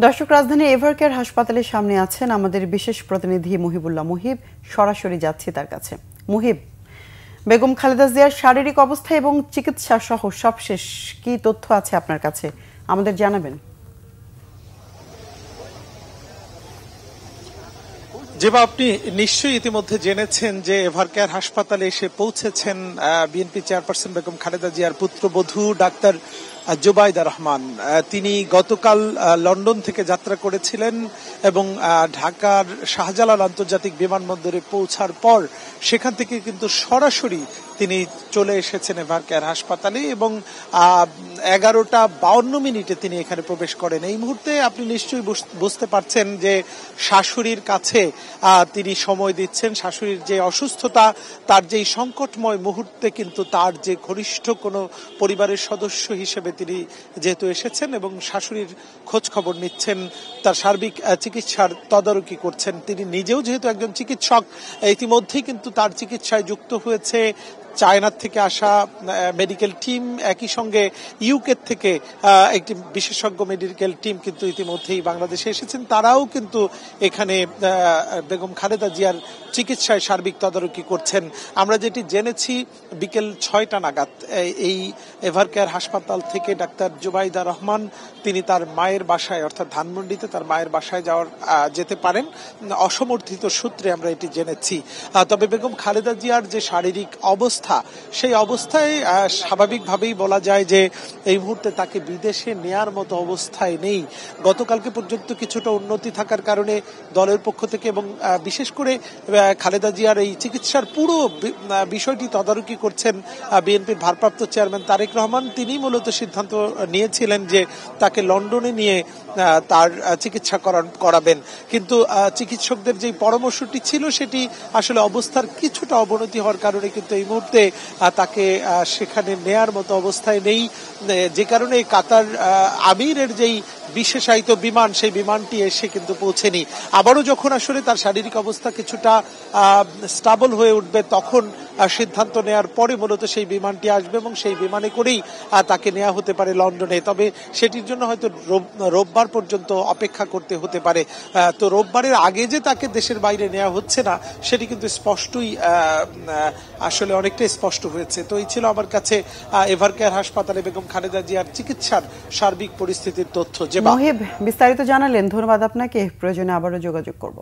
দর্শক, রাজধানীর এভারকেয়ার হাসপাতালের সামনে আছেন আমাদের বিশেষ প্রতিনিধি মুহিবুল্লাহ মুহিব। সরাসরি যাচ্ছি তার কাছে। মুহিব, বেগম খালেদা জিয়ার শারীরিক অবস্থা এবং চিকিৎসা সহ সবশেষ কি তথ্য আছে আপনার কাছে, আমাদের জানাবেন। যেভাবে আপনি নিশ্চয়ই ইতিমধ্যে জেনেছেন যে এভারকেয়ার হাসপাতালে এসে পৌঁছেছেন বিএনপি চেয়ারপারসন বেগম খালেদা জিয়ার পুত্রবধূ ডাক্তার জুবাইদা রহমান। তিনি গতকাল লন্ডন থেকে যাত্রা করেছিলেন এবং ঢাকার শাহজালাল আন্তর্জাতিক বিমানবন্দরে পৌঁছার পর সেখান থেকে কিন্তু সরাসরি তিনি চলে এসেছেন এভারকেয়ার হাসপাতালে এবং 11:52 তিনি এখানে প্রবেশ করেন। এই মুহূর্তে আপনি নিশ্চয়ই বুঝতে পারছেন যে শাশুড়ির কাছে তিনি সময় দিচ্ছেন। শাশুড়ির যে অসুস্থতা, তার যে সংকটময় মুহূর্তে কিন্তু তার যে ঘনিষ্ঠ কোনো পরিবারের সদস্য হিসেবে তিনি যেহেতু এসেছেন এবং শাশুড়ির খোঁজ খবর নিচ্ছেন, তার সার্বিক চিকিৎসার তদারকি করছেন। তিনি নিজেও যেহেতু একজন চিকিৎসক, ইতিমধ্যেই কিন্তু তার চিকিৎসায় যুক্ত হয়েছে চায়নার থেকে আসা মেডিকেল টিম, একই সঙ্গে ইউকে থেকে একটি বিশেষজ্ঞ মেডিকেল টিম কিন্তু ইতিমধ্যেই বাংলাদেশে এসেছেন। তারাও কিন্তু এখানে বেগম খালেদা জিয়ার চিকিৎসায় সার্বিক তদারকি করছেন। আমরা যেটি জেনেছি, বিকেল 6টা নাগাদ এই এভারকেয়ার হাসপাতাল থেকে ডাক্তার জুবাইদা রহমান তিনি তার মায়ের বাসায়, অর্থাৎ ধানমন্ডিতে তার মায়ের বাসায় যেতে পারেন অসমর্থিত সূত্রে আমরা এটি জেনেছি। তবে বেগম খালেদা জিয়ার যে শারীরিক অবস্থা, সেই অবস্থায় স্বাভাবিকভাবেই বলা যায় যে এই মুহূর্তে তাকে বিদেশে নেয়ার মতো অবস্থায় নেই। গতকালকে পর্যন্ত কিছুটা উন্নতি থাকার কারণে দলের পক্ষ থেকে এবং বিশেষ করে খালেদা জিয়ার এই চিকিৎসার পুরো বিষয়টি তদারকি করছেন বিএনপির ভারপ্রাপ্ত চেয়ারম্যান তারেক রহমান। তিনি মূলত সিদ্ধান্ত নিয়েছিলেন যে তাকে লন্ডনে নিয়ে তার চিকিৎসা করাবেন, কিন্তু চিকিৎসকদের যে পরামর্শটি ছিল সেটি আসলে অবস্থার কিছুটা অবনতি হওয়ার কারণে কিন্তু এই মুহূর্তে তাকে সেখানে নেয়ার মতো অবস্থায় নেই, যে কারণে কাতার আমিরের যেই বিশেষায়িত বিমান, সেই বিমানটি এসে কিন্তু পৌঁছেনি। আবারও যখন আসলে তার শারীরিক অবস্থা কিছুটা স্টেবল হয়ে উঠবে, তখন সিদ্ধান্ত নেয়ার পরে মূলত সেই বিমানটি আসবে এবং সেই বিমানে করেই তাকে নেওয়া হতে পারে লন্ডনে। তবে সেটির জন্য হয়তো রোববার পর্যন্ত অপেক্ষা করতে হতে পারে। তো রোববারের আগে যে তাকে দেশের বাইরে নেওয়া হচ্ছে না, সেটি কিন্তু স্পষ্টই আসলে অনেকটাই স্পষ্ট হয়েছে। তো এই ছিল আমার কাছে এভারকেয়ার হাসপাতালে বেগম খালেদা জিয়ার চিকিৎসার সার্বিক পরিস্থিতির তথ্য। মুহিব, বিস্তারিত জানালেন, ধন্যবাদ আপনাকে। প্রয়োজনে আবারও যোগাযোগ করব।